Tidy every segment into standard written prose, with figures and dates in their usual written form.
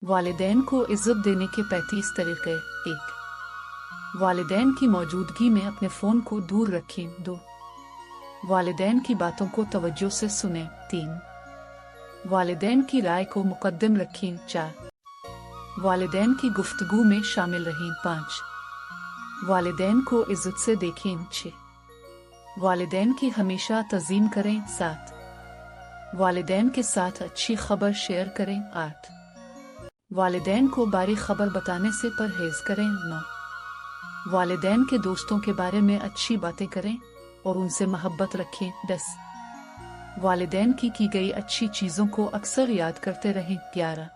वालिदैन को इज्जत देने के 35 तरीके। 1. वालिदैन की मौजूदगी में अपने फ़ोन को दूर रखें। 2. वालिदैन की बातों को तवज्जो से सुनें। 3. वालिदैन की राय को मुकद्दम रखें। 4. वालिदैन की गुफ्तगू में शामिल रहें। 5. वालिदैन को इज्जत से देखें। 6. वालिदैन की हमेशा तज़ीम करें। 7. वालिदैन के साथ अच्छी खबर शेयर करें। 8. वालिदैन को बारी खबर बताने से परहेज करें। 9. वालिदैन के दोस्तों के बारे में अच्छी बातें करें और उनसे मोहब्बत रखें। 10. वालिदैन की गई अच्छी चीज़ों को अक्सर याद करते रहें। 11.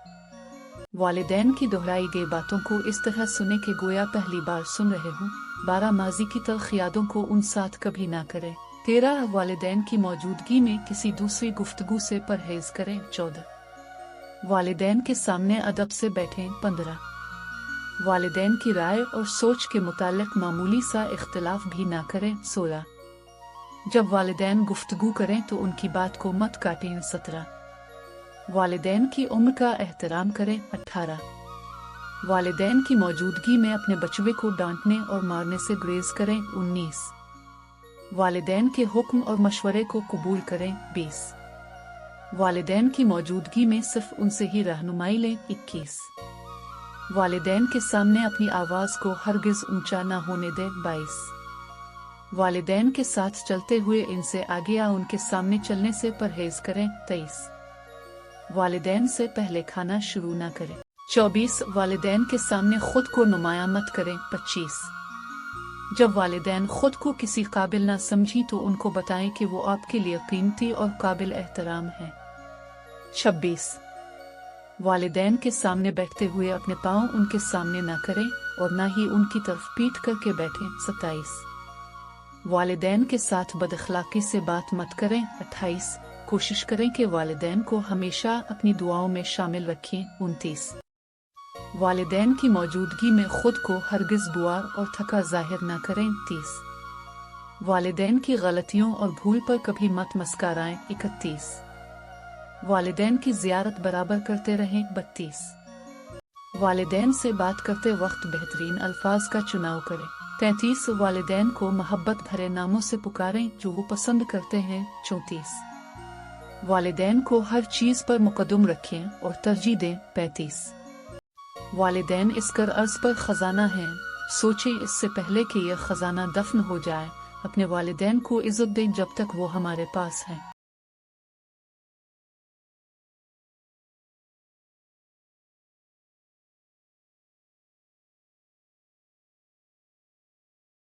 वालिदैन की दोहराई गई बातों को इस तरह सुने कि गोया पहली बार सुन रहे हों। 12. माजी की तल्ख यादों को उन साथ कभी ना करें। 13. वालिदैन की मौजूदगी में किसी दूसरी गुफ्तगू से परहेज करें। 14. वालिदैन के सामने अदब से बैठें। 15. वालिदैन की राय और सोच के मुतालिक मामूली सा इख्तिलाफ भी ना करें। 16. जब वालिदैन गुफ्तगू करें तो उनकी बात को मत काटें। 17. वालिदैन की उम्र का एहतराम करें। 18. वालिदैन की मौजूदगी में अपने बच्चे को डांटने और मारने से गुरेज करें। 19. वालिदैन के हुक्म और मशवरे को कबूल करें। 20. वालिदैन की मौजूदगी में सिर्फ उनसे ही रहनुमाई लें। 21. वालिदैन के सामने अपनी आवाज़ को हरगिज़ ऊंचा ना होने दें। 22. वालिदैन के साथ चलते हुए इनसे आगे या उनके सामने चलने से परहेज करें। 23. वालिदैन से पहले खाना शुरू ना करें। 24. वालिदैन के सामने खुद को नुमाया मत करें। 25. जब वालिदैन खुद को किसी काबिल ना समझी तो उनको बताएं कि वो आपके लिए कीमती और काबिल एहतराम है। 26. वालिदैन के सामने बैठते हुए अपने पाँव उनके सामने ना करें और ना ही उनकी तरफ पीठ करके बैठें। 27. वालिदैन के साथ बदअखलाकी से बात मत करें। 28. कोशिश करें कि वालिदैन को हमेशा अपनी दुआओं में शामिल रखें। 29. वालिदैन की मौजूदगी में खुद को हरगिज़ बुआर और थका जाहिर ना करें। 30. वालिदैन की गलतियों और भूल पर कभी मत मुस्कुराएं। 31. वालिदैन की ज़ियारत बराबर करते रहें। 32. वालिदैन से बात करते वक्त बेहतरीन अल्फाज का चुनाव करें। 33. वालिदैन को मोहब्बत भरे नामों से पुकारें जो वो पसंद करते हैं। 34. वालिदैन को हर चीज़ पर मुकद्दम रखें और तरजीह दें। 35. वालिदैन इस कर अर्ज़ पर ख़जाना है, सोचें इससे पहले कि यह ख़जाना दफन हो जाए। अपने वालिदैन को इज़्ज़त दें जब तक वो हमारे पास हैं।